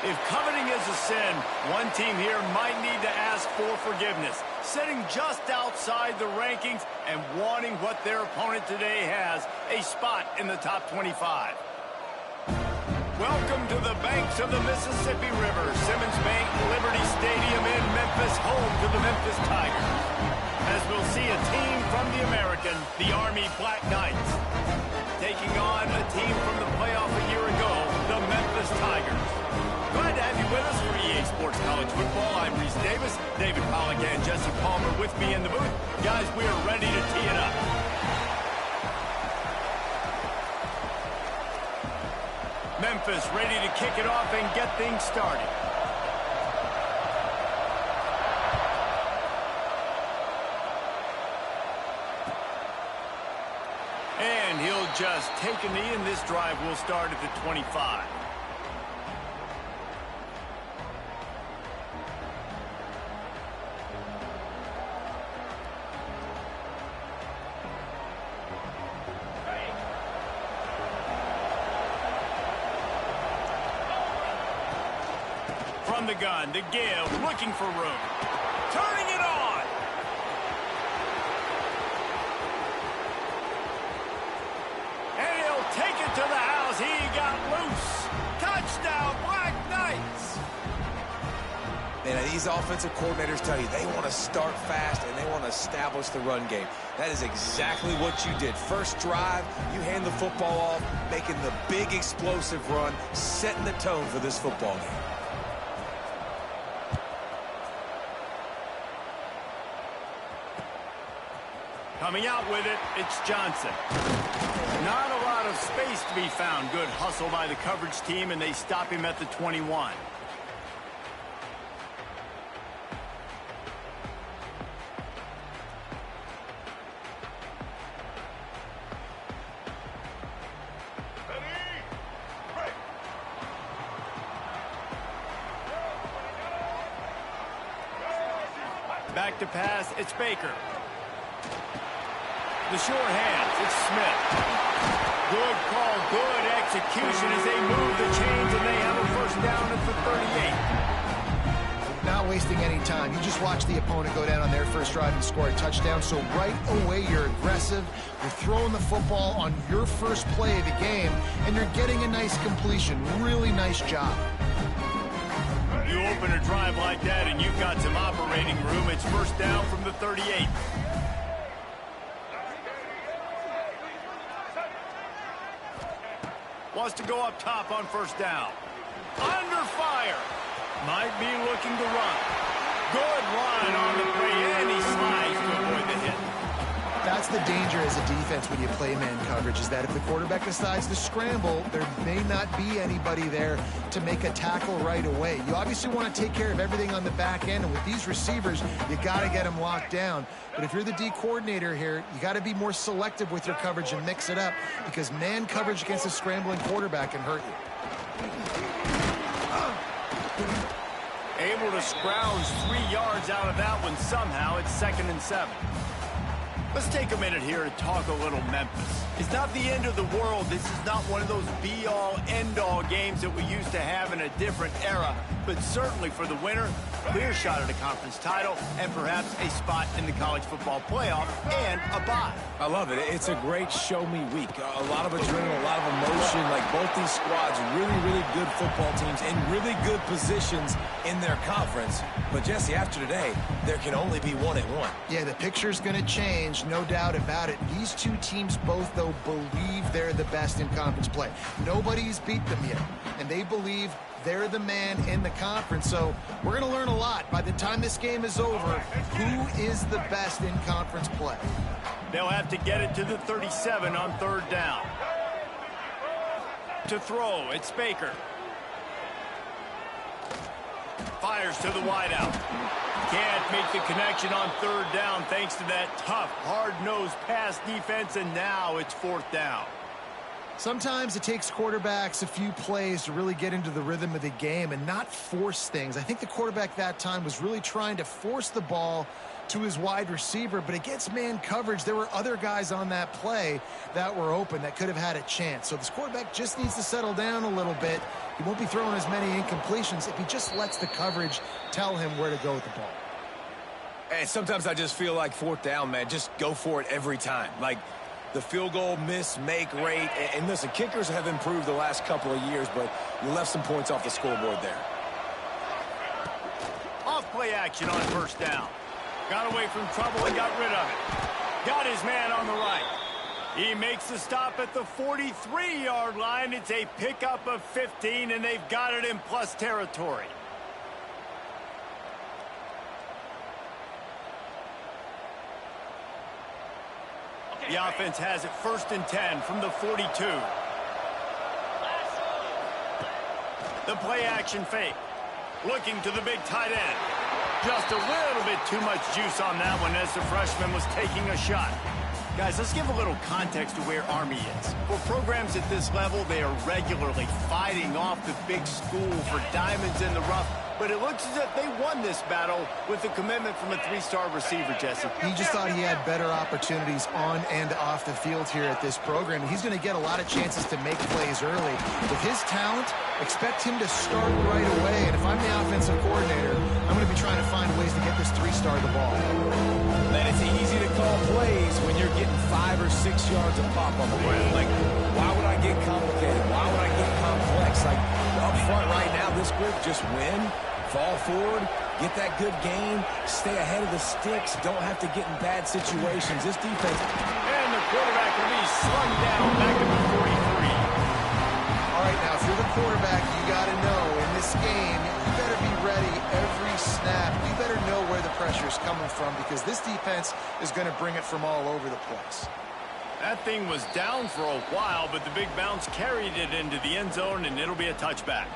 If coveting is a sin, one team here might need to ask for forgiveness, sitting just outside the rankings and wanting what their opponent today has, a spot in the top 25. Welcome to the banks of the Mississippi River, Simmons Bank Liberty Stadium in Memphis, home to the Memphis Tigers. As we'll see a team from the American, the Army Black Knights, taking on a team from the playoff a year ago, the Memphis Tigers. Glad to have you with us for EA Sports College Football. I'm Reese Davis, David Pollack and Jesse Palmer with me in the booth. Guys, we are ready to tee it up. Memphis ready to kick it off and get things started. And he'll just take a knee, and this drive will start at the 25. From the gun, the give, looking for room. Turning it on. And he'll take it to the house. He got loose. Touchdown, Black Knights. Man, these offensive coordinators tell you they want to start fast and they want to establish the run game. That is exactly what you did. First drive, you hand the football off, making the big explosive run, setting the tone for this football game. Coming out with it, it's Johnson. Not a lot of space to be found. Good hustle by the coverage team, and they stop him at the 21. Back to pass, it's Baker. The short hands, it's Smith. Good call, good execution as they move the chains, and they have a first down at the 38. Not wasting any time. You just watch the opponent go down on their first drive and score a touchdown. So right away, you're aggressive. You're throwing the football on your first play of the game, and you're getting a nice completion. Really nice job. You open a drive like that, and you've got some operating room. It's first down from the 38. Wants to go up top on first down. Under fire. Might be looking to run. Good run on the play, and he slides to avoid the hit. That's the danger as a defense when you play man coverage, is that if the quarterback decides to scramble, there may not be anybody there to make a tackle right away. You obviously want to take care of everything on the back end, and with these receivers, you got to get them locked down. But if you're the D coordinator here, you got to be more selective with your coverage and mix it up, because man coverage against a scrambling quarterback can hurt you. Able to scrounge 3 yards out of that one somehow. It's 2nd and 7. Let's take a minute here to talk a little Memphis. It's not the end of the world. This is not one of those be-all, end-all games that we used to have in a different era. But certainly for the winner, clear shot at a conference title and perhaps a spot in the college football playoff and a bye. I love it. It's a great show-me week. A lot of adrenaline, a lot of emotion. Like both these squads, really, really good football teams in really good positions in their conference. But, Jesse, after today, there can only be 1-1. Yeah, the picture's going to change, no doubt about it. These two teams both, though, believe they're the best in conference play. Nobody's beat them yet, and they believe they're the man in the conference. So we're going to learn a lot. By the time this game is over, who is the best in conference play? They'll have to get it to the 37 on third down. To throw, it's Baker. Fires to the wideout. Can't make the connection on third down thanks to that tough, hard-nosed pass defense, and now it's fourth down. Sometimes it takes quarterbacks a few plays to really get into the rhythm of the game and not force things. I think the quarterback that time was really trying to force the ball to his wide receiver, but against man coverage, there were other guys on that play that were open that could have had a chance. So this quarterback just needs to settle down a little bit. He won't be throwing as many incompletions if he just lets the coverage tell him where to go with the ball. And sometimes I just feel like fourth down, man, just go for it every time. Like the field goal miss, make rate. And listen, kickers have improved the last couple of years, but you left some points off the scoreboard there. Off play action on first down. Got away from trouble and got rid of it. Got his man on the right. He makes the stop at the 43-yard line. It's a pickup of 15, and they've got it in plus territory. The offense has it 1st and 10 from the 42. The play action fake. Looking to the big tight end. Just a little bit too much juice on that one as the freshman was taking a shot. Guys, let's give a little context to where Army is. For programs at this level, they are regularly fighting off the big school for diamonds in the rough. But it looks as if they won this battle with the commitment from a 3-star receiver, Jesse. He just thought he had better opportunities on and off the field here at this program. He's going to get a lot of chances to make plays early. With his talent, expect him to start right away. And if I'm the offensive coordinator, I'm going to be trying to find ways to get this 3-star the ball. Then it's easy to call plays when you're getting 5 or 6 yards of pop on the ground. Like, why would I get complicated? Why would I get complex? Like, up front right now, this group just win. Fall forward, get that good game, stay ahead of the sticks, don't have to get in bad situations. This defense... And the quarterback will be slung down back at the 43. All right, now, if you're the quarterback, you got to know in this game, you better be ready every snap. You better know where the pressure's coming from because this defense is going to bring it from all over the place. That thing was down for a while, but the big bounce carried it into the end zone, and it'll be a touchback.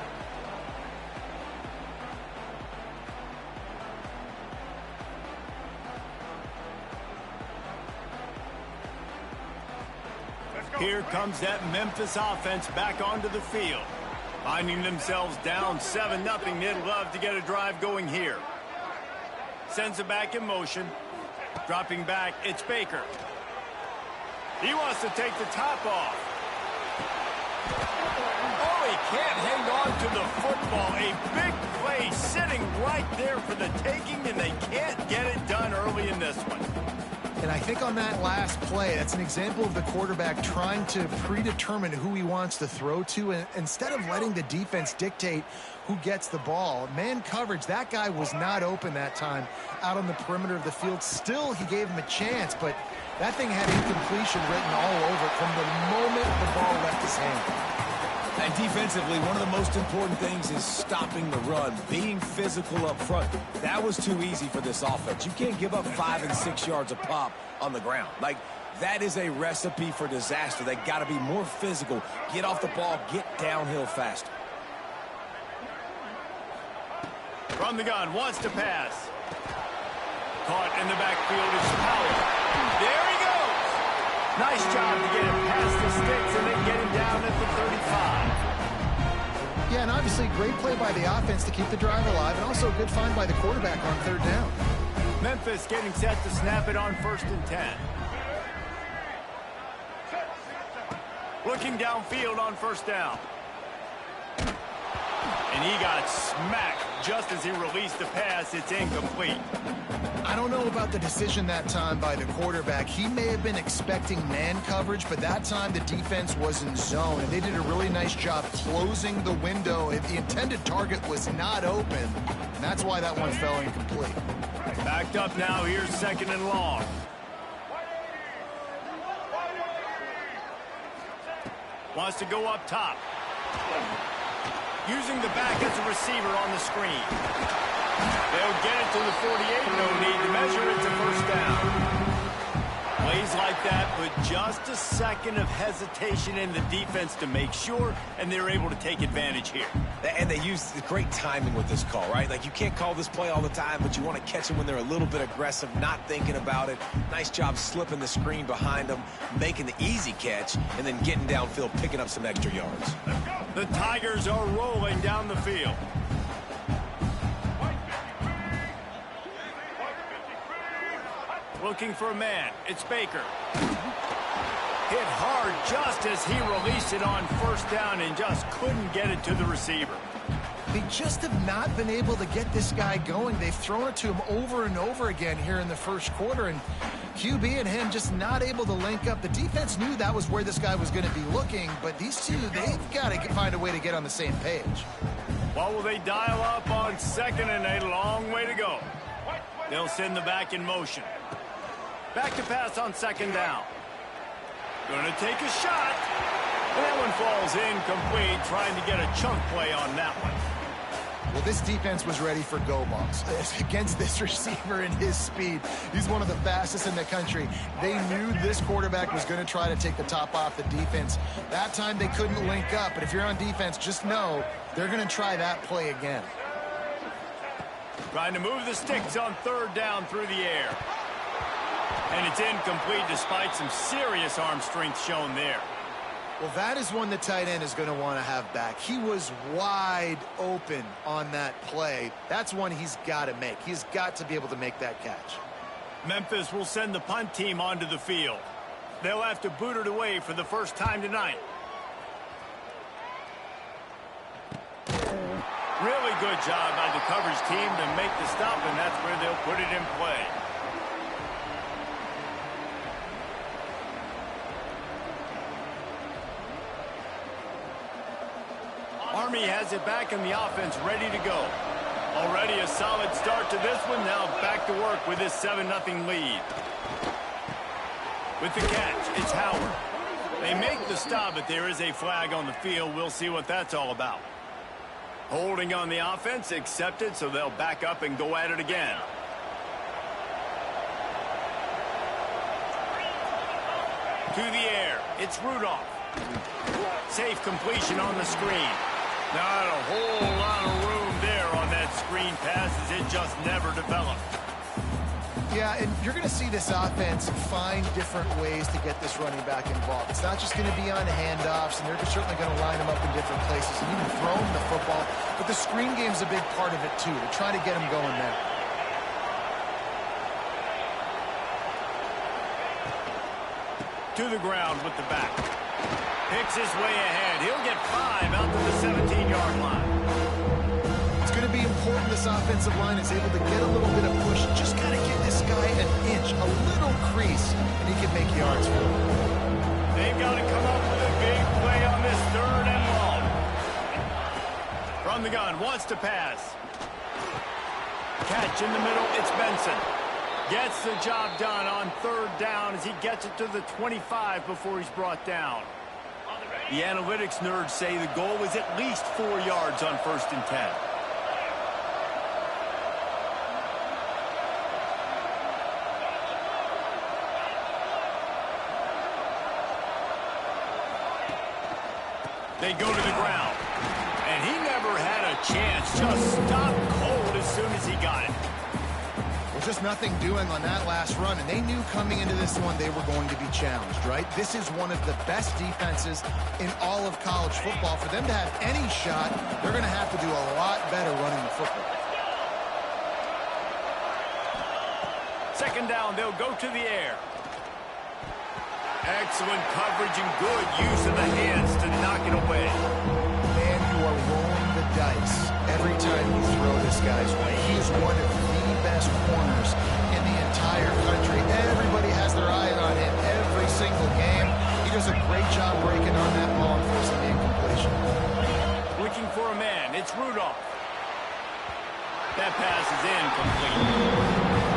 Here comes that Memphis offense back onto the field. Finding themselves down 7-0, they'd love to get a drive going here. Sends it back in motion. Dropping back, it's Baker. He wants to take the top off. Oh, he can't hang on to the football. A big play sitting right there for the taking, and they can't get it done early in this one. And I think on that last play, that's an example of the quarterback trying to predetermine who he wants to throw to, and instead of letting the defense dictate who gets the ball. Man coverage, that guy was not open that time out on the perimeter of the field. Still, he gave him a chance, but that thing had incompletion written all over it from the moment the ball left his hand. And defensively, one of the most important things is stopping the run, being physical up front. That was too easy for this offense. You can't give up 5 and 6 yards of pop on the ground. Like, that is a recipe for disaster. They got to be more physical, get off the ball, get downhill faster. From the gun, wants to pass. Caught in the backfield is Powell. There he goes. Nice job to get him past the sticks and then get him down at the 35. Yeah, and obviously great play by the offense to keep the drive alive, and also a good find by the quarterback on 3rd down. Memphis getting set to snap it on 1st and 10. Looking downfield on 1st down. And he got smacked just as he released the pass. It's incomplete. I don't know about the decision that time by the quarterback. He may have been expecting man coverage, but that time the defense was in zone, and they did a really nice job closing the window. The intended target was not open, and that's why that one fell incomplete. Backed up now. Here's 2nd and long. Wants to go up top. Using the back as a receiver on the screen. They'll get it to the 48. No need to measure it to 1st down. Plays like that, but just a second of hesitation in the defense to make sure, and they're able to take advantage here. And they use the great timing with this call, right? Like, you can't call this play all the time, but you want to catch them when they're a little bit aggressive, not thinking about it. Nice job slipping the screen behind them, making the easy catch, and then getting downfield, picking up some extra yards. The Tigers are rolling down the field. Looking for a man. It's Baker. Hit hard just as he released it on first down and just couldn't get it to the receiver. They just have not been able to get this guy going. They've thrown it to him over and over again here in the first quarter, and QB and him just not able to link up. The defense knew that was where this guy was going to be looking, but these two, they've got to find a way to get on the same page. What will they dial up on second and a long way to go? They'll send the back in motion. Back to pass on second down. Going to take a shot. And that one falls incomplete, trying to get a chunk play on that one. Well, this defense was ready for go balls against this receiver and his speed. He's one of the fastest in the country. They knew this quarterback was going to try to take the top off the defense. That time they couldn't link up, but if you're on defense, just know they're going to try that play again. Trying to move the sticks on third down through the air. And it's incomplete despite some serious arm strength shown there. Well, that is one the tight end is going to want to have back. He was wide open on that play. That's one he's got to make. He's got to be able to make that catch. Memphis will send the punt team onto the field. They'll have to boot it away for the first time tonight. Really good job by the coverage team to make the stop, and that's where they'll put it in play. Army has it back in the offense, ready to go. Already a solid start to this one. Now back to work with this 7-0 lead. With the catch, it's Howard. They make the stop, but there is a flag on the field. We'll see what that's all about. Holding on the offense, accepted, so they'll back up and go at it again. To the air, it's Rudolph. Safe completion on the screen. Not a whole lot of room there on that screen pass as it just never developed. Yeah, and you're going to see this offense find different ways to get this running back involved. It's not just going to be on handoffs, and they're certainly going to line them up in different places and even throw them the football. But the screen game's a big part of it, too. They're trying to get them going there. To the ground with the back. Picks his way ahead. He'll get 5 out to the 17-yard line. It's going to be important this offensive line is able to get a little bit of push. Just got to give this guy an inch, a little crease, and he can make yards for him. They've got to come up with a big play on this third and long. From the gun, wants to pass. Catch in the middle, it's Benson. Gets the job done on third down as he gets it to the 25 before he's brought down. The analytics nerds say the goal is at least 4 yards on 1st and 10. They go to the ground. And he never had a chance. Just stopped cold as soon as he got it. Well, just nothing doing on that last run, and they knew coming into this one they were going to be challenged, right? This is one of the best defenses in all of college football. For them to have any shot, they're going to have to do a lot better running the football. Second down, they'll go to the air. Excellent coverage and good use of the hands to knock it away. Man, you are rolling the dice every time you throw this guy's way. He is one of the best corners in the entire country. Everybody has their eye on him every single game. He does a great job breaking on that ball and forcing the incompletion. Looking for a man. It's Rudolph. That pass is incomplete.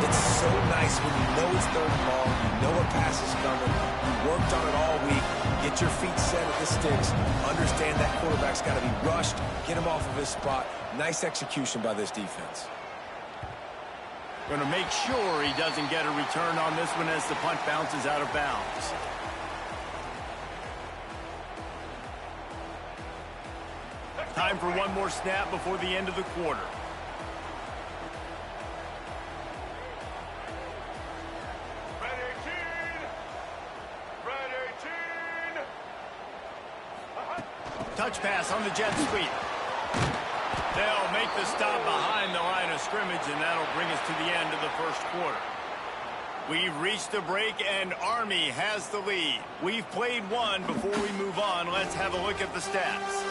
It's so nice when you know it's third and long, you know a pass is coming, you worked on it all week, get your feet set at the sticks, understand that quarterback's got to be rushed, get him off of his spot. Nice execution by this defense. Going to make sure he doesn't get a return on this one as the punt bounces out of bounds. Time for one more snap before the end of the quarter. Touch pass on the jet sweep. They'll make the stop behind the line of scrimmage, and that'll bring us to the end of the first quarter. We've reached the break, and Army has the lead. We've played one. Before we move on, let's have a look at the stats.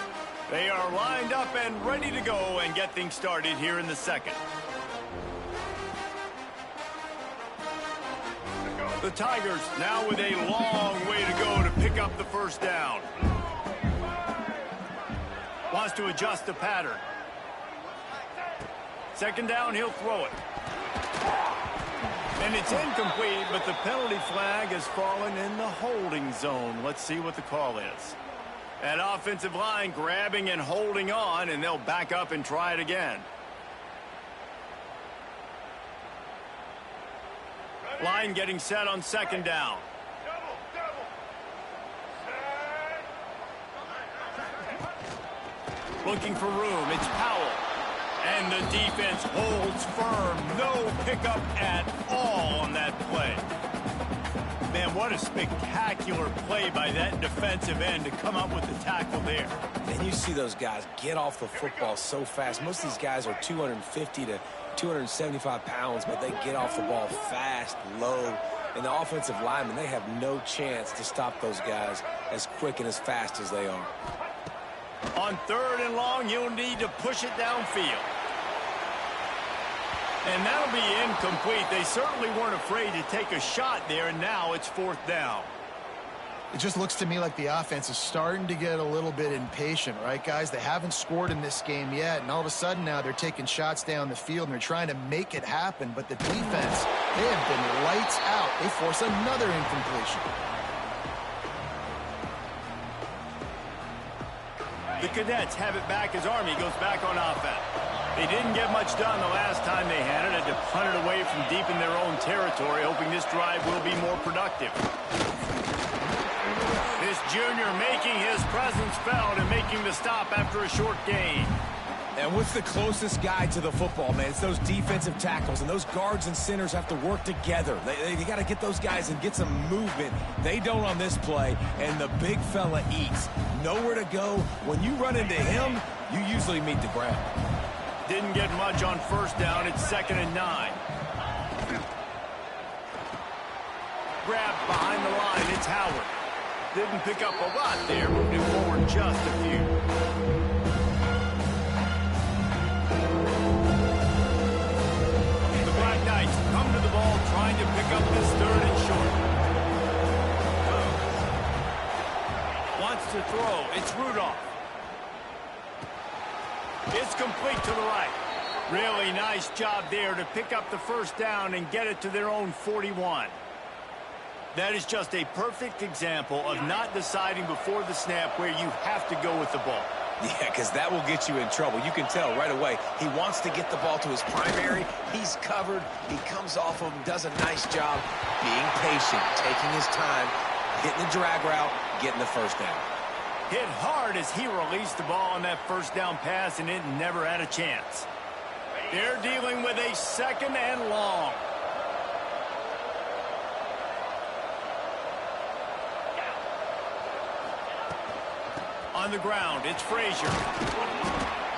They are lined up and ready to go and get things started here in the second. The Tigers now with a long way to go to pick up the first down. Wants to adjust the pattern. Second down, he'll throw it. And it's incomplete, but the penalty flag has fallen in the holding zone. Let's see what the call is. That offensive line grabbing and holding on, and they'll back up and try it again. Line getting set on second down. Looking for room. It's Powell. And the defense holds firm. No pickup at all on that play. Man, what a spectacular play by that defensive end to come up with the tackle there. And you see those guys get off the football so fast. Most of these guys are 250 to 275 pounds, but they get off the ball fast, low. And the offensive linemen, they have no chance to stop those guys as quick and as fast as they are. On third and long, you'll need to push it downfield. And that'll be incomplete. They certainly weren't afraid to take a shot there, and now it's fourth down. It just looks to me like the offense is starting to get a little bit impatient, right, guys? They haven't scored in this game yet, and all of a sudden now they're taking shots down the field, and they're trying to make it happen. But the defense, they have been lights out. They force another incompletion. The Cadets have it back as Army goes back on offense. They didn't get much done the last time they had it. Had to punt it away from deep in their own territory, hoping this drive will be more productive. This junior making his presence felt and making the stop after a short gain. And what's the closest guy to the football, man? It's those defensive tackles, and those guards and centers have to work together. They got to get those guys and get some movement. They don't on this play, and the big fella eats. Nowhere to go. When you run into him, you usually meet the ground. Didn't get much on first down. It's 2nd and 9. Grabbed behind the line. It's Howard. Didn't pick up a lot there, moving forward just a few. The Black Knights come to the ball trying to pick up this third and short. Wants to throw. It's Rudolph. It's complete to the right. Really nice job there to pick up the first down and get it to their own 41. That is just a perfect example of not deciding before the snap where you have to go with the ball. Yeah, because that will get you in trouble. You can tell right away. He wants to get the ball to his primary. He's covered. He comes off of him, does a nice job being patient, taking his time, hitting the drag route, getting the first down. Hit hard as he released the ball on that first down pass, and it never had a chance. They're dealing with a 2nd and long. On the ground, it's Frazier.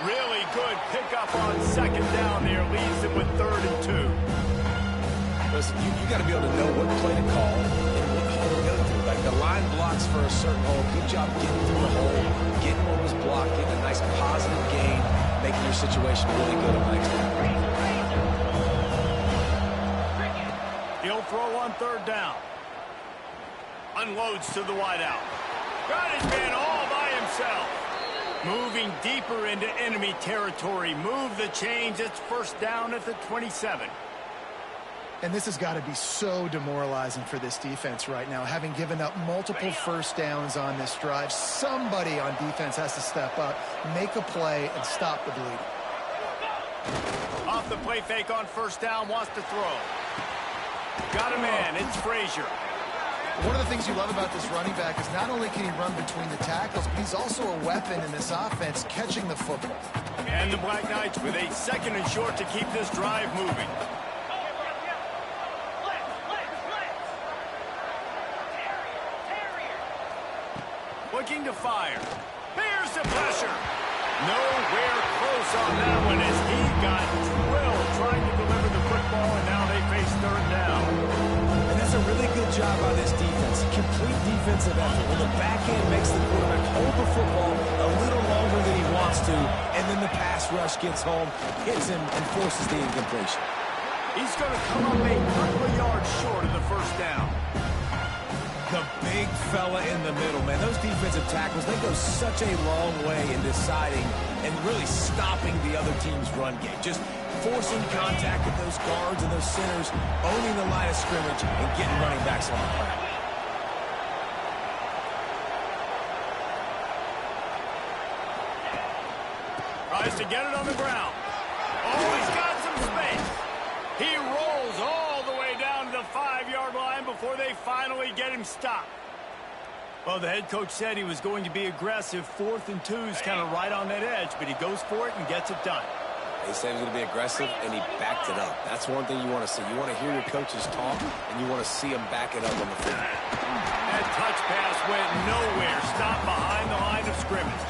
Really good pickup on 2nd down there. Leaves them with 3rd and 2. Listen, you got to be able to know what play to call and what hole to go through. Like the line blocks for a certain hole. Good job getting through the hole, getting what was blocked, getting a nice positive gain, making your situation really good on the next one. He'll throw on 3rd down. Unloads to the wideout. Got his man all by himself. Moving deeper into enemy territory. Move the chains. It's first down at the 27. And this has got to be so demoralizing for this defense right now, having given up multiple first downs on this drive. Somebody on defense has to step up, make a play, and stop the bleeding. Off the play fake on first down, wants to throw. Got a man. It's Frazier. One of the things you love about this running back is not only can he run between the tackles, but he's also a weapon in this offense, catching the football. And the Black Knights with a 2nd and short to keep this drive moving. Looking to fire. There's the pressure. Nowhere close on that one as he got drilled trying to deliver the football, and now they face 3rd down. really good job by this defense. Complete defensive effort. When the back end makes the quarterback hold the football a little longer than he wants to, and then the pass rush gets home, hits him, and forces the incompletion. He's going to come up a couple of yards short of the first down. The big fella in the middle, man. Those defensive tackles, they go such a long way in deciding and really stopping the other team's run game. Just forcing contact with those guards and those centers, owning the line of scrimmage, and getting running backs on the ground. Tries to get it on the ground. Oh, he's got some space. He rolls all the way down to the 5-yard line before they finally get him stopped. Well, the head coach said he was going to be aggressive. 4th and 2's kind of right on that edge, but he goes for it and gets it done. He said he was going to be aggressive, and he backed it up. That's one thing you want to see. You want to hear your coaches talk, and you want to see them back it up on the field. That touch pass went nowhere. Stopped behind the line of scrimmage.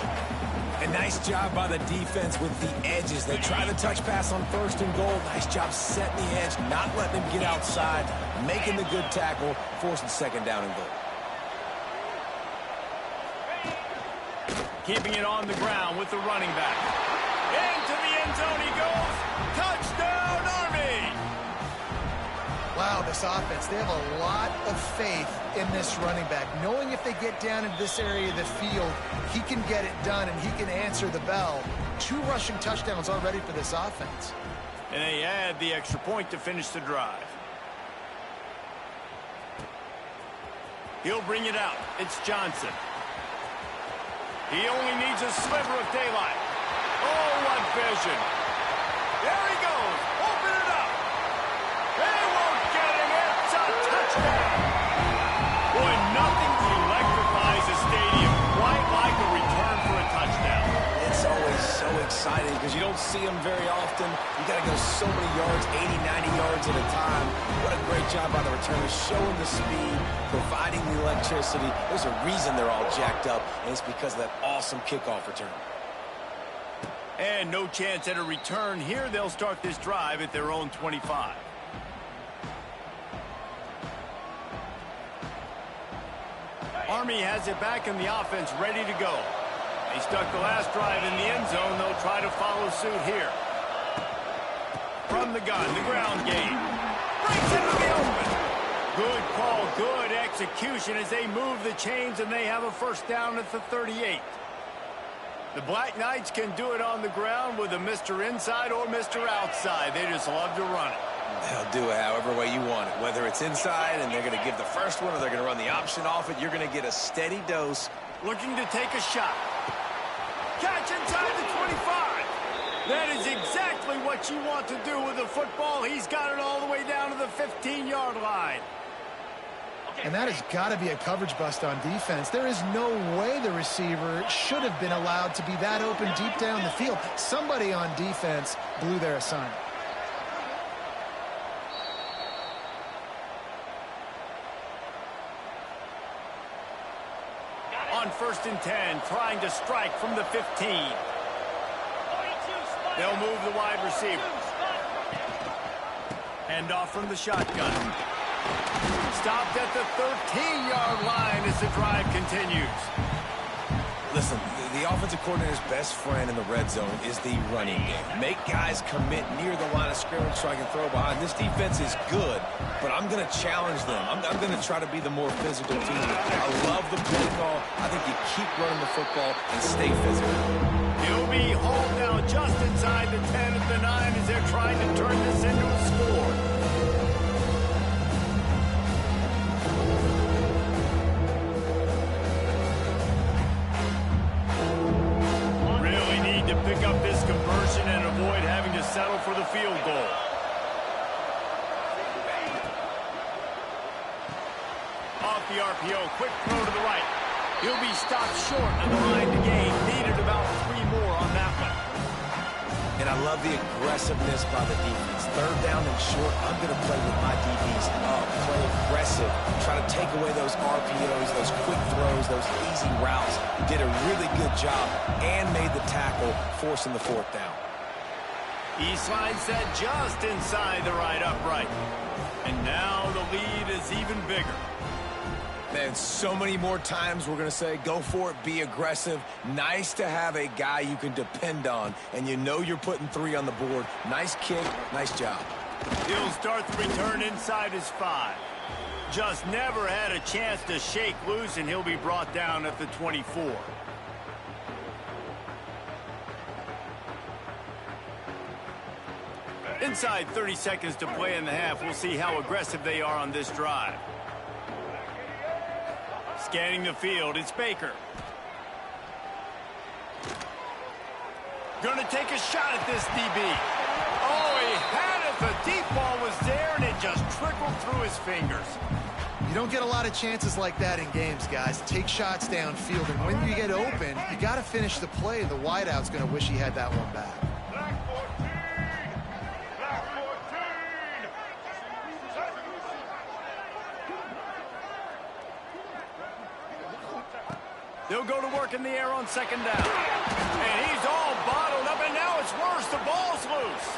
A nice job by the defense with the edges. They try the touch pass on 1st and goal. Nice job setting the edge, not letting him get outside, making the good tackle, forcing 2nd down and goal. Keeping it on the ground with the running back. Into the end zone he goes. Touchdown, Army! Wow, this offense, they have a lot of faith in this running back. Knowing if they get down into this area of the field, he can get it done and he can answer the bell. 2 rushing touchdowns already for this offense. And they add the extra point to finish the drive. He'll bring it out. It's Johnson. He only needs a sliver of daylight. Oh, what vision. There he goes. Open it up. They won't get him. It's a touchdown. Boy, nothing electrifies a stadium quite like a return for a touchdown. It's always so exciting because you don't see them very often. You got to go so many yards, 80, 90 yards at a time. What a great job by the returners, showing the speed, providing the electricity. There's a reason they're all jacked up, and it's because of that awesome kickoff return. And no chance at a return here. They'll start this drive at their own 25. Army has it back in the offense, ready to go. They stuck the last drive in the end zone. They'll try to follow suit here. From the gun, the ground game. Breaks into the open. Good call, good execution as they move the chains, and they have a 1st down at the 38. The Black Knights can do it on the ground with a Mr. Inside or Mr. Outside. They just love to run it. They'll do it however way you want it. Whether it's inside and they're going to give the first one or they're going to run the option off it, you're going to get a steady dose. Looking to take a shot. Catch inside the 25. That is exactly what you want to do with the football. He's got it all the way down to the 15-yard line. And that has got to be a coverage bust on defense. There is no way the receiver should have been allowed to be that open deep down the field. Somebody on defense blew their assignment. On 1st and 10, trying to strike from the 15. They'll move the wide receiver. Hand off from the shotgun. Stopped at the 13-yard line as the drive continues. Listen, the offensive coordinator's best friend in the red zone is the running game. Make guys commit near the line of scrimmage so I can throw behind. This defense is good, but I'm going to challenge them. I'm going to try to be the more physical team. I love the play call. I think you keep running the football and stay physical. He'll be hauled now just inside the 10 at the 9 as they're trying to turn this into a score. Pick up this conversion and avoid having to settle for the field goal. Off the RPO, quick throw to the right. He'll be stopped short of the line to gain. Needed about 3 more on that one. And I love the aggressiveness by the defense. 3rd down and short, I'm going to play with my DBs up, play aggressive, try to take away those RPOs, those quick throws, those easy routes. Did a really good job and made the tackle, forcing the 4th down. He slides that just inside the right upright. And now the lead is even bigger. Man, so many more times we're going to say, go for it, be aggressive. Nice to have a guy you can depend on, and you know you're putting 3 on the board. Nice kick, nice job. He'll start the return inside his 5. Just never had a chance to shake loose, and he'll be brought down at the 24. Inside 30 seconds to play in the half. We'll see how aggressive they are on this drive. Scanning the field, it's Baker. Going to take a shot at this DB. Oh, he had it. The deep ball was there, and it just trickled through his fingers. You don't get a lot of chances like that in games, guys. Take shots downfield, and when you get open, you got to finish the play. The wideout's going to wish he had that one back. They'll go to work in the air on second down. And he's all bottled up, and now it's worse. The ball's loose.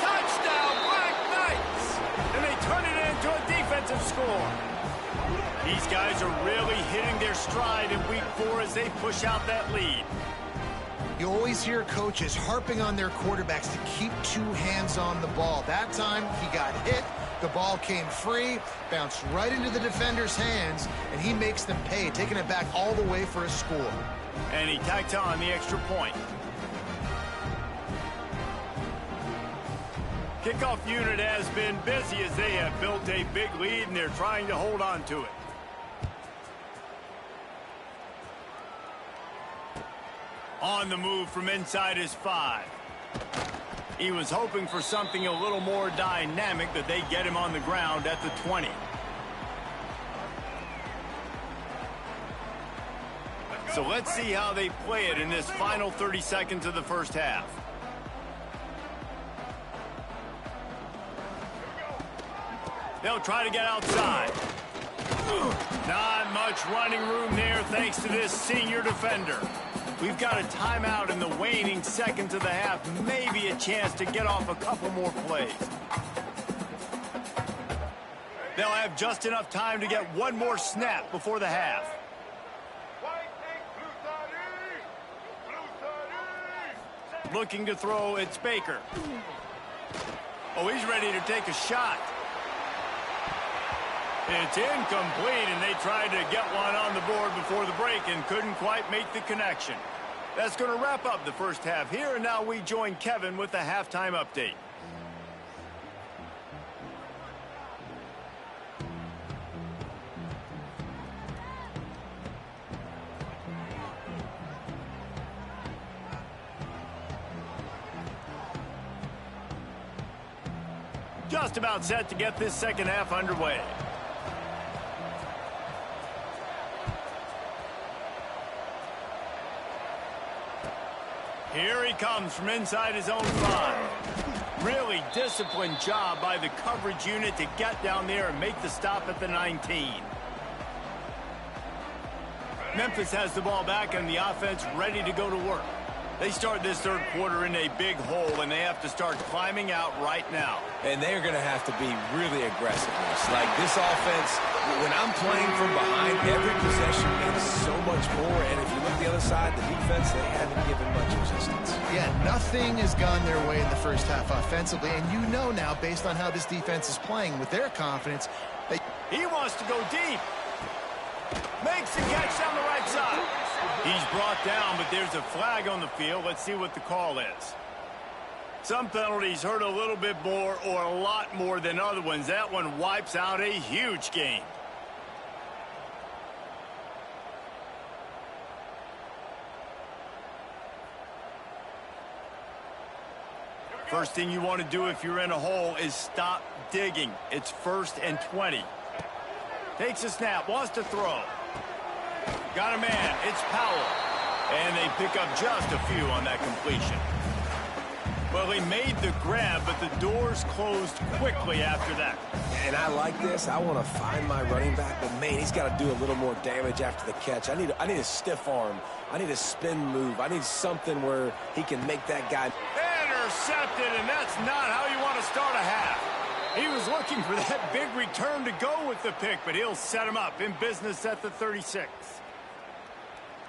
Touchdown, Black Knights! And they turn it into a defensive score. These guys are really hitting their stride in week 4 as they push out that lead. You always hear coaches harping on their quarterbacks to keep 2 hands on the ball. That time, he got hit. The ball came free, bounced right into the defender's hands, and he makes them pay, taking it back all the way for a score. And he tacks on the extra point. Kickoff unit has been busy as they have built a big lead, and they're trying to hold on to it. On the move from inside his 5. He was hoping for something a little more dynamic, but they get him on the ground at the 20. So let's see how they play it in this final 30 seconds of the first half. They'll try to get outside. Not much running room there thanks to this senior defender. We've got a timeout in the waning seconds of the half. Maybe a chance to get off a couple more plays. They'll have just enough time to get one more snap before the half. Looking to throw, it's Baker. Oh, he's ready to take a shot. It's incomplete, and they tried to get one on the board before the break and couldn't quite make the connection. That's going to wrap up the first half here, and now we join Kevin with the halftime update. Just about set to get this second half underway. Here he comes from inside his own 5. Really disciplined job by the coverage unit to get down there and make the stop at the 19. Memphis has the ball back and the offense ready to go to work. They start this third quarter in a big hole, and they have to start climbing out right now. And they're going to have to be really aggressive. Like this offense, when I'm playing from behind, every possession means so much more. And if you look at the other side, the defense, they haven't given much resistance. Yeah, nothing has gone their way in the first half offensively. And you know now, based on how this defense is playing, with their confidence, he wants to go deep. Makes the catch down the right side. He's brought down, but there's a flag on the field. Let's see what the call is. Some penalties hurt a little bit more or a lot more than other ones. That one wipes out a huge game. First thing you want to do if you're in a hole is stop digging. It's 1st and 20. Takes a snap, wants to throw. Got a man, it's Powell. And they pick up just a few on that completion. Well, he made the grab, but the doors closed quickly after that. And I like this. I want to find my running back, but man, he's got to do a little more damage after the catch. I need a stiff arm. I need a spin move. I need something where he can make that guy. Intercepted, and that's not how you want to start a half. He was looking for that big return to go with the pick, but he'll set him up in business at the 36.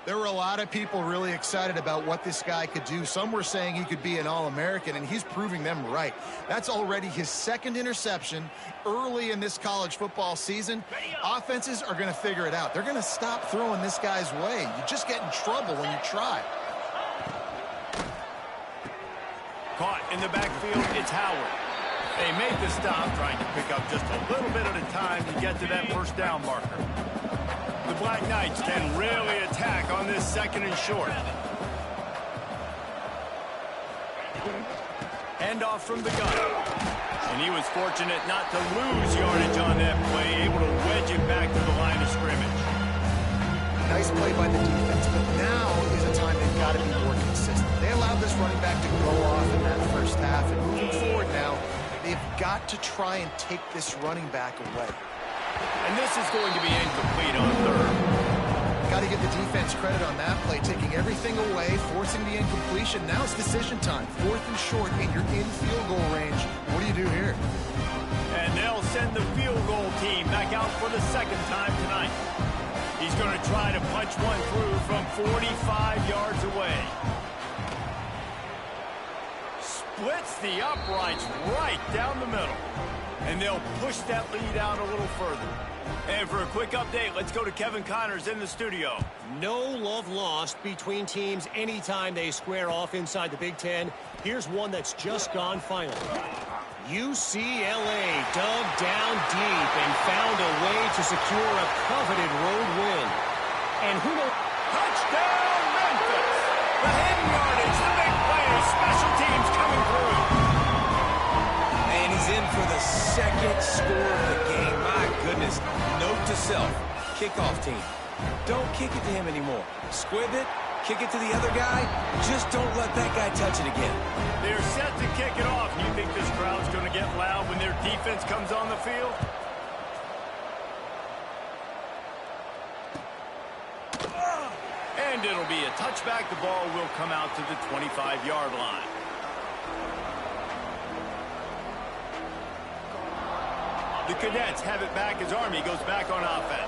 There were a lot of people really excited about what this guy could do. Some were saying he could be an All-American, and he's proving them right. That's already his second interception early in this college football season. Offenses are going to figure it out. They're going to stop throwing this guy's way. You just get in trouble when you try. Caught in the backfield, it's Howard. They make the stop, trying to pick up just a little bit at a time to get to that first down marker. The Black Knights can really attack on this second and short. Handoff from the gun. And he was fortunate not to lose yardage on that play, able to wedge it back to the line of scrimmage. Nice play by the defense, but now is a time they've got to be more consistent. They allowed this running back to go off in that first half, and moving forward now, they've got to try and take this running back away. And this is going to be incomplete on third. Got to give the defense credit on that play, taking everything away, forcing the incompletion. Now it's decision time. 4th and short, and you're in field goal range. What do you do here? And they'll send the field goal team back out for the second time tonight. He's going to try to punch one through from 45 yards away. Splits the uprights right down the middle. And they'll push that lead out a little further. And for a quick update, let's go to Kevin Connors in the studio. No love lost between teams anytime they square off inside the Big Ten. Here's one that's just gone final. UCLA dug down deep and found a way to secure a coveted road win. And who knows? Touchdown, Memphis! The hidden yardage, the big play, special teams coming through. And he's in for the second score of the game. My goodness. Note to self, kickoff team. Don't kick it to him anymore. Squib it, kick it to the other guy. Just don't let that guy touch it again. They're set to kick it off. You think this crowd's going to get loud when their defense comes on the field? And it'll be a touchback. The ball will come out to the 25-yard line. The Cadets have it back as Army goes back on offense.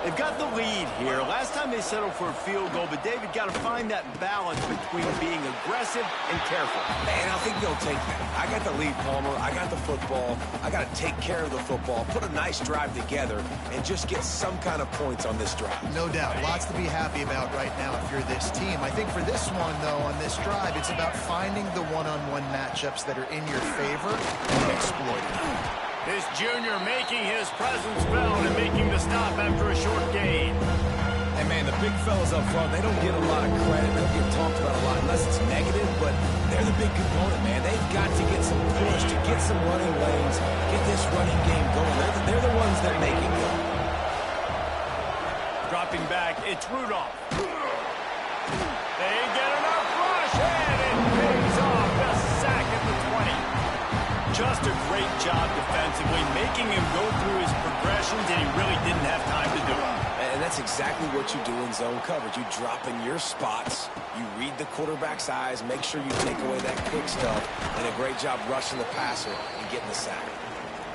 They've got the lead here. Last time they settled for a field goal, but David got to find that balance between being aggressive and careful. And I think they'll take that. I got the lead, Palmer. I got the football. I got to take care of the football, put a nice drive together, and just get some kind of points on this drive. No doubt. Lots to be happy about right now if you're this team. I think for this one, though, on this drive, it's about finding the one-on-one matchups that are in your favor and exploiting them. This junior making his presence felt and making the stop after a short gain. And, man, the big fellas up front, they don't get a lot of credit. They don't get talked about a lot unless it's negative, but they're the big component, man. They've got to get some push, to get some running lanes, get this running game going. They're the ones that make it go. Dropping back, it's Rudolph. They get enough rush, and it pays off the sack at the 20. Just a great job defensively, making him go through his progressions, and he really didn't have time to do it. And that's exactly what you do in zone coverage. You drop in your spots, you read the quarterback's eyes, make sure you take away that quick stuff, and a great job rushing the passer and getting the sack.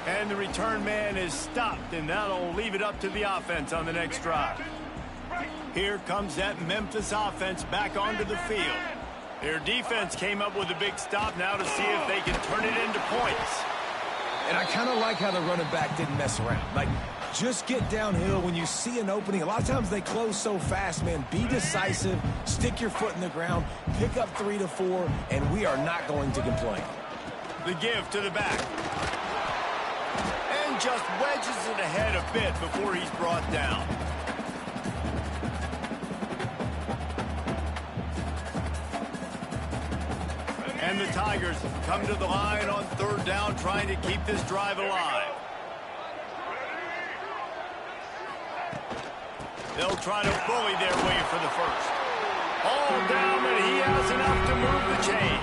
And the return man is stopped, and that'll leave it up to the offense on the next drive. Here comes that Memphis offense back onto the field. Their defense came up with a big stop now to see if they can turn it into points. And I kind of like how the running back didn't mess around. Like, just get downhill when you see an opening. A lot of times they close so fast, man. Be decisive, stick your foot in the ground, pick up 3 to 4, and we are not going to complain. The give to the back. And just wedges it ahead a bit before he's brought down. And the Tigers come to the line on third down, trying to keep this drive alive. They'll try to bully their way for the first. All down, but he has enough to move the chains.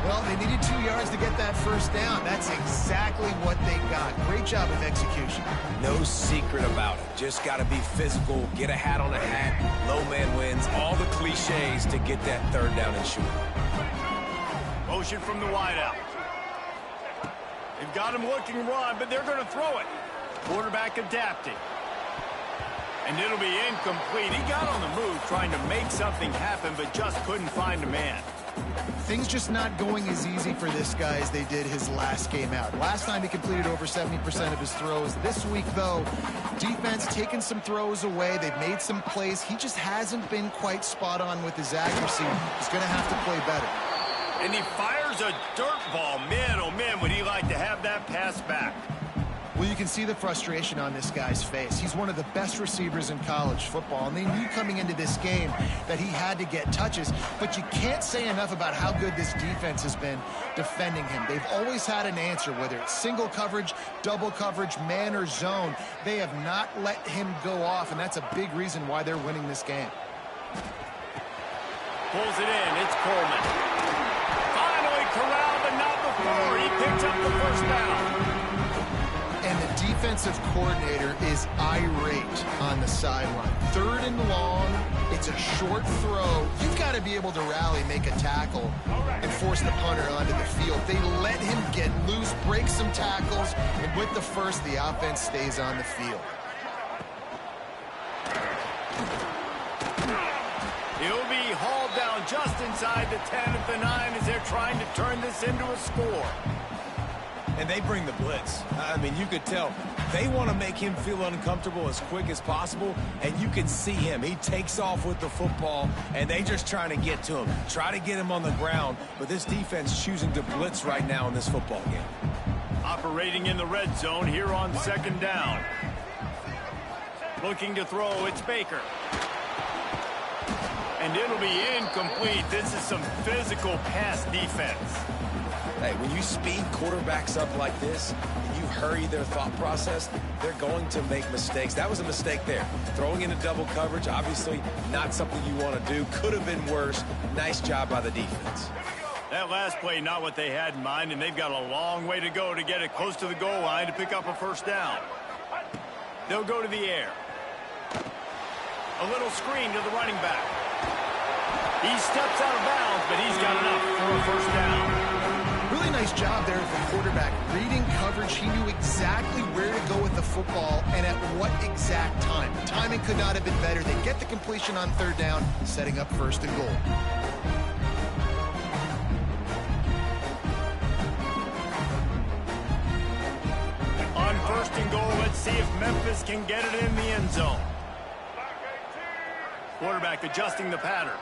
Well, they needed 2 yards to get that first down. That's exactly what they got. Great job of execution. No secret about it. Just got to be physical, get a hat on a hat, low man wins, all the cliches to get that third down and shoot. Motion from the wideout. They've got him looking run, but they're going to throw it. Quarterback adapting. And it'll be incomplete. He got on the move trying to make something happen, but just couldn't find a man. Things just not going as easy for this guy as they did his last game out. Last time he completed over 70% of his throws. This week, though, defense taking some throws away. They've made some plays. He just hasn't been quite spot on with his accuracy. He's going to have to play better. And he fires a dirt ball. Man, oh man, would he like to have that pass back. Well, you can see the frustration on this guy's face. He's one of the best receivers in college football, and they knew coming into this game that he had to get touches, but you can't say enough about how good this defense has been defending him. They've always had an answer, whether it's single coverage, double coverage, man or zone. They have not let him go off, and that's a big reason why they're winning this game. Pulls it in. It's Coleman. Finally corralled, but not before. He picks up the first down. And the defensive coordinator is irate on the sideline. 3rd and long, it's a short throw. You've got to be able to rally, make a tackle, and force the punter onto the field. They let him get loose, break some tackles, and with the first, the offense stays on the field. He'll be hauled down just inside the 10 at the 9 as they're trying to turn this into a score. And they bring the blitz. I mean, you could tell they want to make him feel uncomfortable as quick as possible, and you can see him. He takes off with the football, and they just trying to get to him, try to get him on the ground, but this defense choosing to blitz right now in this football game. Operating in the red zone here on 2nd down. Looking to throw, it's Baker. And it'll be incomplete. This is some physical pass defense. Hey, when you speed quarterbacks up like this, and you hurry their thought process, they're going to make mistakes. That was a mistake there. Throwing into double coverage, obviously not something you want to do. Could have been worse. Nice job by the defense. That last play, not what they had in mind, and they've got a long way to go to get it close to the goal line to pick up a first down. They'll go to the air. A little screen to the running back. He steps out of bounds, but he's got enough for a first down. Really nice job there of the quarterback. Reading coverage, he knew exactly where to go with the football and at what exact time. The timing could not have been better. They get the completion on 3rd down, setting up 1st and goal. On 1st and goal, let's see if Memphis can get it in the end zone. Quarterback adjusting the pattern.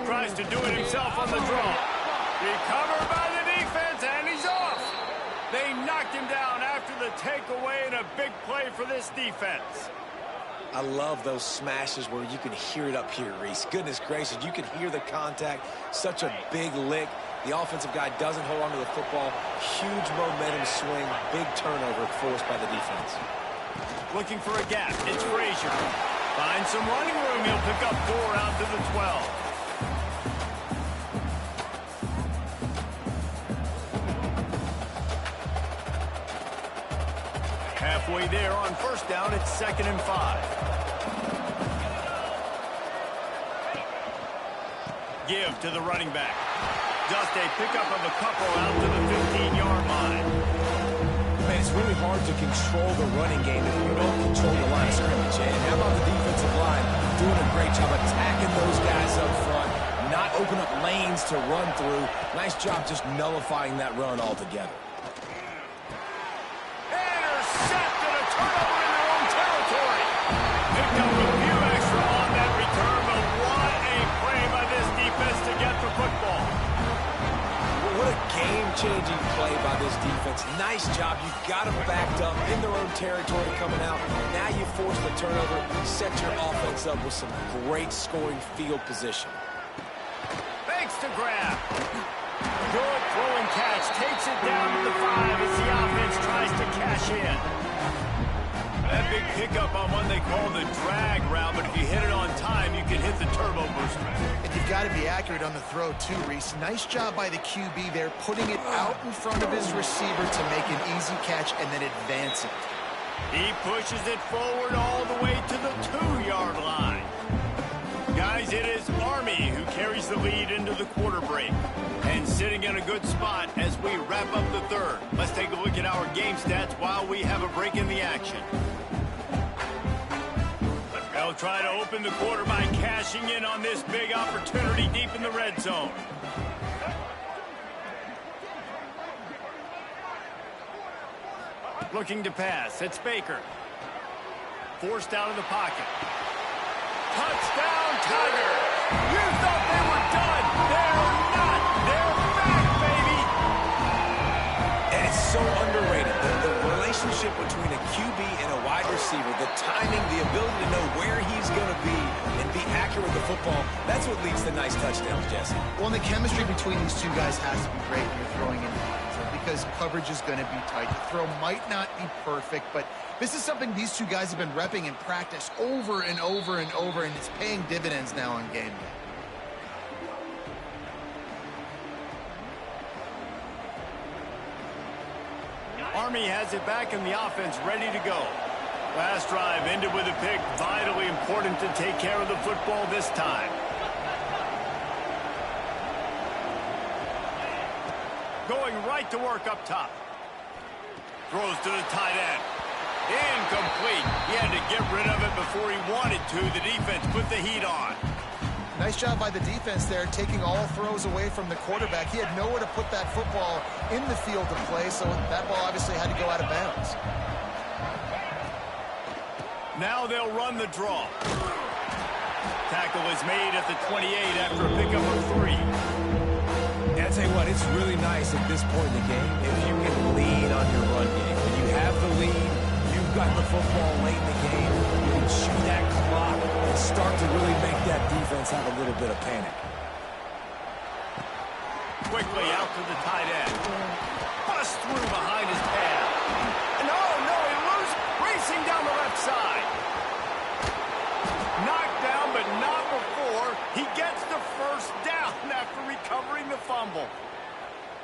Tries to do it himself on the draw. Recovered by the defense, and he's off. They knocked him down after the takeaway, and a big play for this defense. I love those smashes where you can hear it up here, Reese. Goodness gracious, you can hear the contact. Such a big lick. The offensive guy doesn't hold on to the football. Huge momentum swing. Big turnover forced by the defense. Looking for a gap. It's Frazier. Finds some running room. He'll pick up 4 out to the 12. Halfway there on 1st down, it's 2nd and 5. Give to the running back. Just a pickup of a couple out to the 15-yard line. Man, it's really hard to control the running game if you don't control the line of scrimmage. And how about the defensive line doing a great job attacking those guys up front, not open up lanes to run through. Nice job just nullifying that run altogether. Intercepted, a turnover in their own territory. Picked up a few extra on that return, but what a play by this defense to get the football. What a game-changing play by this defense. Nice job. You got them backed up in their own territory coming out. Now you force the turnover, set your offense up with some great scoring field position. Thanks to grab. Good throwing catch. Takes it down to the 5 as the offense tries to cash in. That big pickup on one they call the drag route, but if you hit it on time, you can hit the turbo booster. And you've got to be accurate on the throw, too, Reese. Nice job by the QB there, putting it out in front of his receiver to make an easy catch and then advance it. He pushes it forward all the way to the 2-yard line. Guys, it is Army who carries the lead into the quarter break. sitting in a good spot as we wrap up the third. Let's take a look at our game stats while we have a break in the action. They'll try to open the quarter by cashing in on this big opportunity deep in the red zone. Looking to pass. It's Baker. Forced out of the pocket. Touchdown, Tigers! You thought they were done. They're not. They're back, baby! And it's so underrated. The relationship between a QB and a wide receiver, the timing, the ability to know where he's going to be and be accurate with the football, that's what leads to nice touchdowns, Jesse. Well, and the chemistry between these two guys has to be great when you're throwing in because coverage is going to be tight. The throw might not be perfect, but this is something these two guys have been repping in practice over and over and over, and it's paying dividends now on game day. Army has it back in the offense, ready to go. Last drive ended with a pick. Vitally important to take care of the football this time. Going right to work up top. Throws to the tight end. Incomplete. He had to get rid of it before he wanted to. The defense put the heat on. Nice job by the defense there, taking all throws away from the quarterback. He had nowhere to put that football in the field to play, so that ball obviously had to go out of bounds. Now they'll run the draw. Tackle is made at the 28 after a pickup of 3. And I'll tell you what, it's really nice at this point in the game if you can lean on your run game. When you have the lead, you've got the football late in the game, you can chew that clock and start to really make that defense have a little bit of panic. Quickly out to the tight end. Bust through behind his pad. And oh no, he loses, racing down the left side. Knocked down, but not before. He gets the first down after recovering the fumble.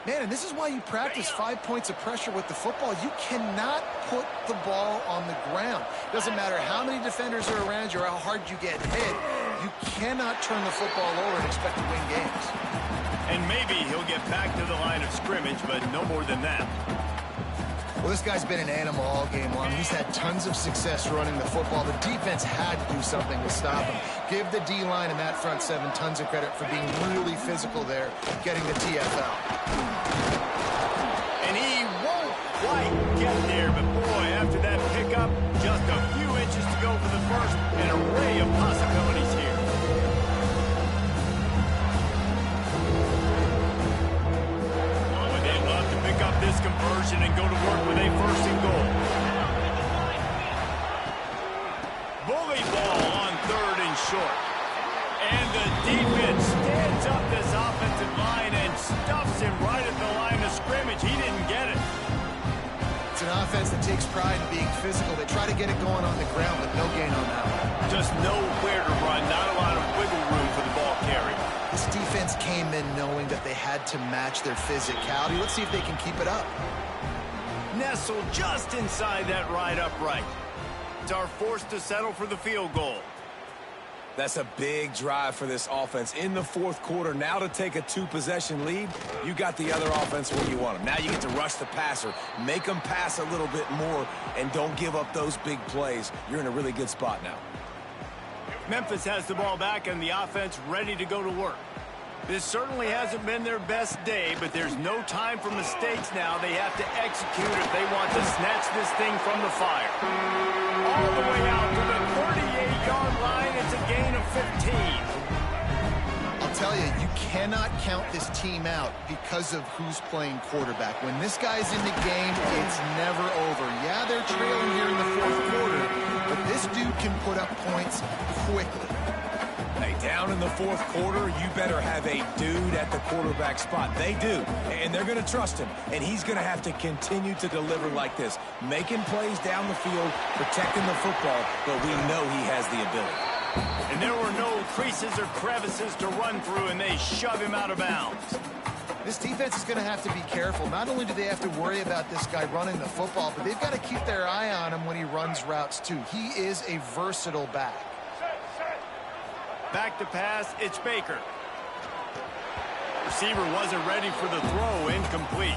Man, and this is why you practice 5 points of pressure with the football. You cannot put the ball on the ground. Doesn't matter how many defenders are around you or how hard you get hit. You cannot turn the football over and expect to win games. And maybe he'll get back to the line of scrimmage, but no more than that. Well, this guy's been an animal all game long. He's had tons of success running the football. The defense had to do something to stop him. Give the D-line and that front seven tons of credit for being really physical there, getting the TFL. And he won't quite get there, but boy, after that pickup, just a few inches to go for the first. An array of possibilities here. Up this conversion and go to work with a first and goal. Bully ball on 3rd and short. And the defense stands up this offensive line and stuffs him right at the line of scrimmage. He didn't get it. It's an offense that takes pride in being physical. They try to get it going on the ground, but no gain on that one. Just nowhere to run, not a lot of wiggle room for the ball carry. This defense came in knowing that they had to match their physicality. Let's see if they can keep it up. Nestled just inside that right upright. It's our forced to settle for the field goal. That's a big drive for this offense in the 4th quarter. Now to take a 2-possession lead, you got the other offense where you want them. Now you get to rush the passer, make them pass a little bit more, and don't give up those big plays. You're in a really good spot now. Memphis has the ball back and the offense ready to go to work. This certainly hasn't been their best day, but there's no time for mistakes now. They have to execute if they want to snatch this thing from the fire. All the way out to the 38-yard line. It's a gain of 15. I'll tell you, you cannot count this team out because of who's playing quarterback. When this guy's in the game, it's never over. Yeah, they're trailing here in the 4th quarter, but this dude can put up points quickly. Hey, down in the 4th quarter, you better have a dude at the quarterback spot. They do, and they're going to trust him, and he's going to have to continue to deliver like this, making plays down the field, protecting the football, but we know he has the ability. And there were no creases or crevices to run through, and they shove him out of bounds. This defense is going to have to be careful. Not only do they have to worry about this guy running the football, but they've got to keep their eye on him when he runs routes too. He is a versatile back. Back to pass, it's Baker. receiver wasn't ready for the throw, incomplete.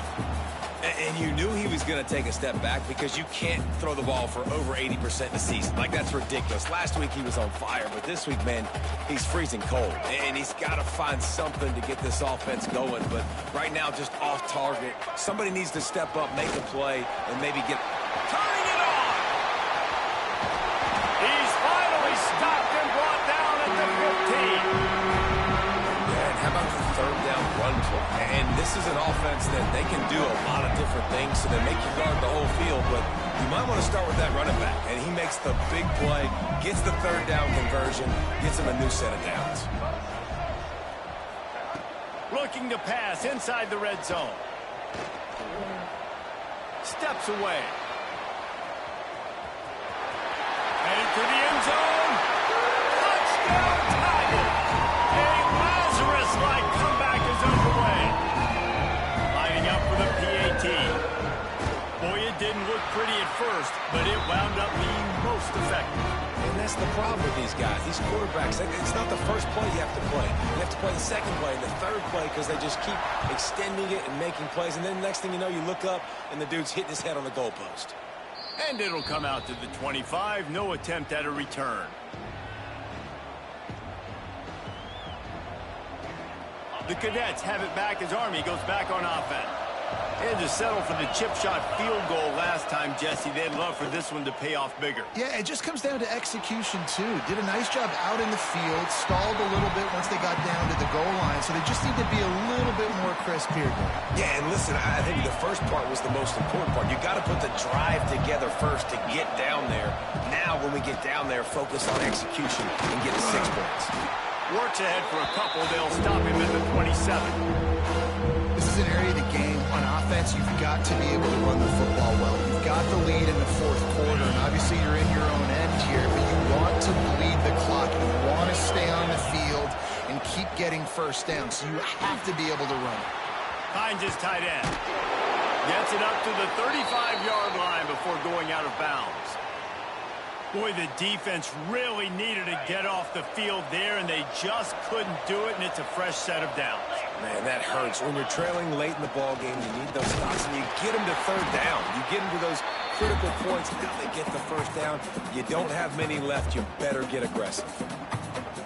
And you knew he was going to take a step back because you can't throw the ball for over 80% in the season. Like, that's ridiculous. Last week he was on fire, but this week, man, he's freezing cold. And he's got to find something to get this offense going. But right now, just off target. Somebody needs to step up, make a play, and maybe get... Turning it on! He's finally stopped and brought down at the 15. How about the third down run play? And this is an offense that they can do a lot of different things, so they make you guard the whole field, but you might want to start with that running back. And he makes the big play, gets the third down conversion, gets him a new set of downs. Looking to pass inside the red zone. Steps away. Headed to the end zone. Touchdown Tigers! Like comeback is underway. Lining up for the PAT. Boy, it didn't look pretty at first, but it wound up being most effective. And that's the problem with these guys, these quarterbacks. It's not the first play you have to play. You have to play the second play and the third play because they just keep extending it and making plays. And then the next thing you know, you look up and the dude's hitting his head on the goalpost. And it'll come out to the 25. No attempt at a return. The Cadets have it back as Army goes back on offense. They had to settle for the chip shot field goal last time, Jesse. They'd love for this one to pay off bigger. Yeah, it just comes down to execution, too. Did a nice job out in the field, stalled a little bit once they got down to the goal line, so they just need to be a little bit more crisp here. Yeah, and listen, I think the first part was the most important part. You got to put the drive together first to get down there. Now, when we get down there, focus on execution and get 6 points. Works ahead for a couple. They'll stop him at the 27. This is an area of the game on offense you've got to be able to run the football well. You've got the lead in the fourth quarter, and obviously you're in your own end here, but you want to bleed the clock. You want to stay on the field and keep getting first down, so you have to be able to run it. Finds his tight end. Gets it up to the 35-yard line before going out of bounds. Boy, the defense really needed to get off the field there, and they just couldn't do it, and it's a fresh set of downs. Man, that hurts. When you're trailing late in the ball game, you need those stops, and you get them to third down. You get them to those critical points. Now they get the first down. You don't have many left. You better get aggressive.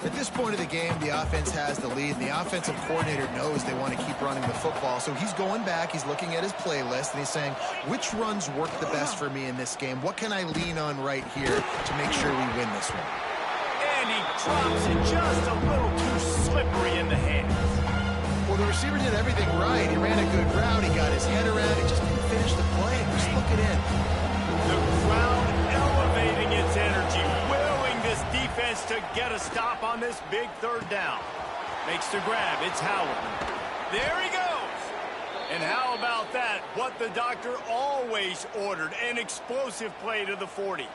At this point of the game, the offense has the lead, and the offensive coordinator knows they want to keep running the football. So he's going back, he's looking at his playlist, and he's saying, which runs work the best for me in this game? What can I lean on right here to make sure we win this one? And he drops it just a little too slippery in the hands. Well, the receiver did everything right. He ran a good route, he got his head around, he just didn't finish the play. Just look it in. The crowd elevating its energy, willing this defense to get a stop on this big third down. Makes the grab. It's Howard. There he goes. And how about that? What the doctor always ordered, an explosive play to the 40.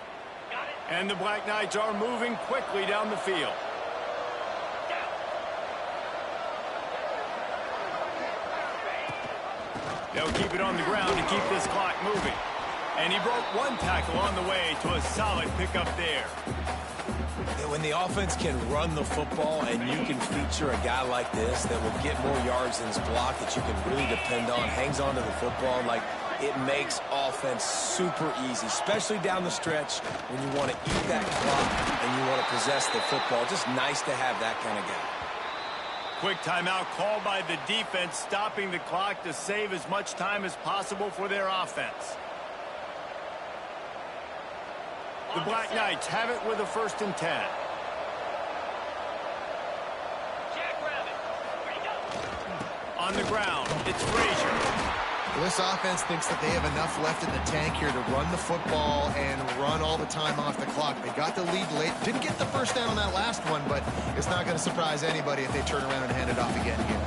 And the Black Knights are moving quickly down the field. They'll keep it on the ground to keep this clock moving. And he broke one tackle on the way to a solid pickup there. When the offense can run the football and you can feature a guy like this that will get more yards than his block that you can really depend on, hangs on to the football, like it makes offense super easy, especially down the stretch when you want to eat that clock and you want to possess the football. Just nice to have that kind of guy. Quick timeout called by the defense, stopping the clock to save as much time as possible for their offense. The Black Knights have it with a 1st and 10. On the ground, it's Frazier. Well, this offense thinks that they have enough left in the tank here to run the football and run all the time off the clock. They got the lead late. Didn't get the first down on that last one, but it's not going to surprise anybody if they turn around and hand it off again here.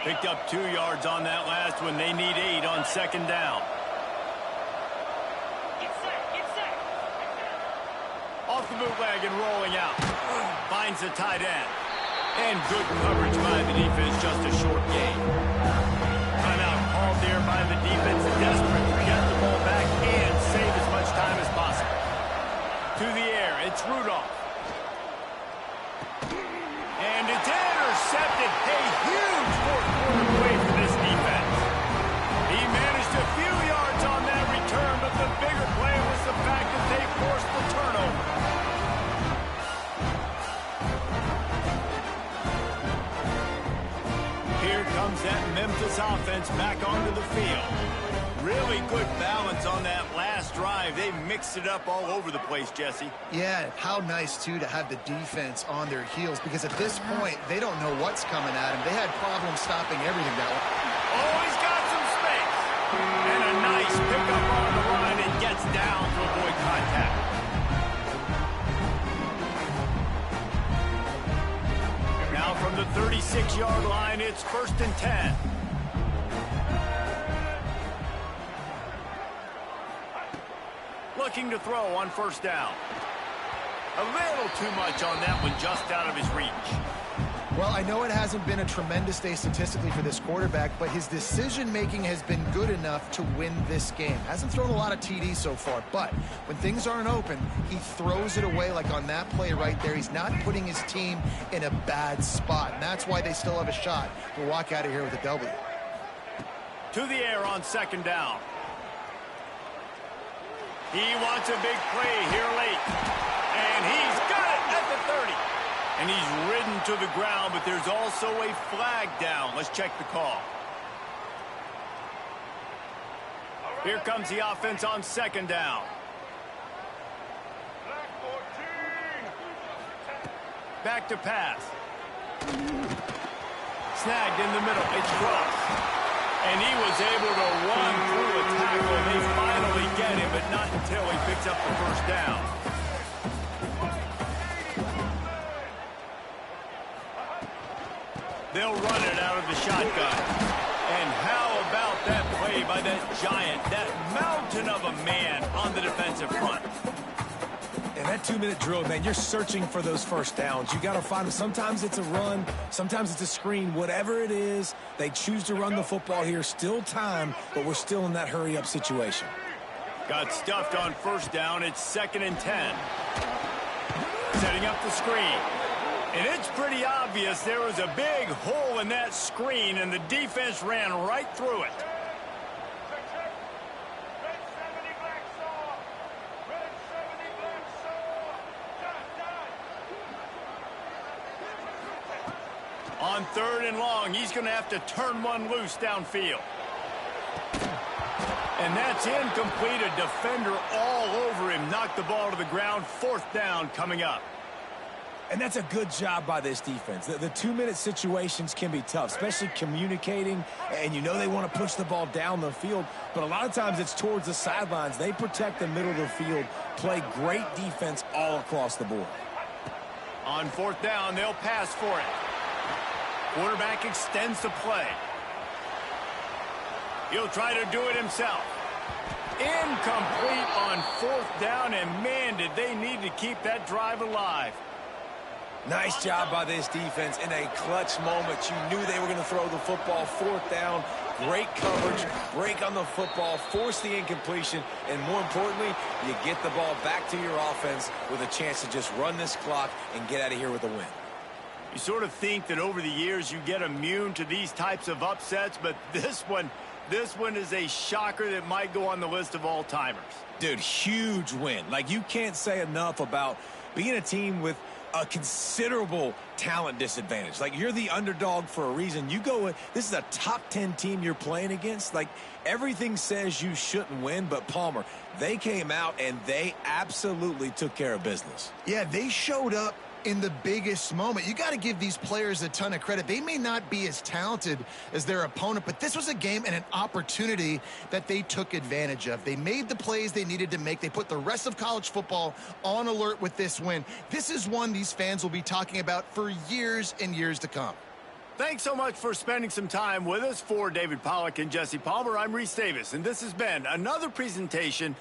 Picked up 2 yards on that last one. They need 8 on 2nd down. Off the bootleg and rolling out. Finds the tight end. And good coverage by the defense, just a short gain. Timeout called there by the defense, desperate to get the ball back and save as much time as possible. To the air, it's Rudolph. And it's in! intercepted. A huge fourth-quarter play for this defense. He managed a few yards on that return, but the bigger play was the fact that they forced the turnover. Here comes that Memphis offense back onto the field. Really good balance on that last drive. They mixed it up all over the place, Jesse. Yeah, how nice, too, to have the defense on their heels, because at this point, they don't know what's coming at them. They had problems stopping everything that way. Oh, he's got some space. And a nice pickup on the run and gets down to avoid contact. Now from the 36-yard line, it's 1st and 10. Looking to throw on 1st down. A little too much on that one, just out of his reach. Well, I know it hasn't been a tremendous day statistically for this quarterback, but his decision-making has been good enough to win this game. Hasn't thrown a lot of TDs so far, but when things aren't open, he throws it away like on that play right there. He's not putting his team in a bad spot, and that's why they still have a shot to walk out of here with a W. To the air on 2nd down. He wants a big play here late. And he's got it at the 30. And he's ridden to the ground, but there's also a flag down. Let's check the call. Here comes the offense on 2nd down. Back to pass. Snagged in the middle. It's crossed. And he was able to run through a tackle. They finally get him, but not until he picks up the 1st down. They'll run it out of the shotgun. And how about that play by that giant, that mountain of a man on the defensive front? And that 2-minute drill, man, you're searching for those 1st downs. You got to find them. Sometimes it's a run. Sometimes it's a screen. Whatever it is, they choose to run the football here. Still time, but we're still in that hurry-up situation. Got stuffed on 1st down. It's 2nd and 10. Setting up the screen. And it's pretty obvious there was a big hole in that screen, and the defense ran right through it. On 3rd and long, he's going to have to turn one loose downfield. And that's incomplete. A defender all over him. Knocked the ball to the ground. 4th down coming up. And that's a good job by this defense. The 2-minute situations can be tough, especially communicating, and you know they want to push the ball down the field, but a lot of times it's towards the sidelines. They protect the middle of the field, play great defense all across the board. On 4th down, they'll pass for it. Quarterback extends the play. He'll try to do it himself. Incomplete on 4th down, and man, did they need to keep that drive alive. Nice job by this defense in a clutch moment. You knew they were going to throw the football. 4th down, great coverage, break on the football, force the incompletion, and more importantly, you get the ball back to your offense with a chance to just run this clock and get out of here with a win. You sort of think that over the years you get immune to these types of upsets, but this one is a shocker that might go on the list of all-timers. Dude, huge win. Like, you can't say enough about being a team with a considerable talent disadvantage. Like, you're the underdog for a reason. You go in, this is a top 10 team you're playing against. Like, everything says you shouldn't win, but Palmer, they came out and they absolutely took care of business. Yeah, they showed up in the biggest moment. You got to give these players a ton of credit. They may not be as talented as their opponent, but this was a game and an opportunity that they took advantage of. They made the plays they needed to make. They put the rest of college football on alert with this win. This is one these fans will be talking about for years and years to come. Thanks so much for spending some time with us. For David Pollack and Jesse Palmer, I'm Reese Davis, and this has been another presentation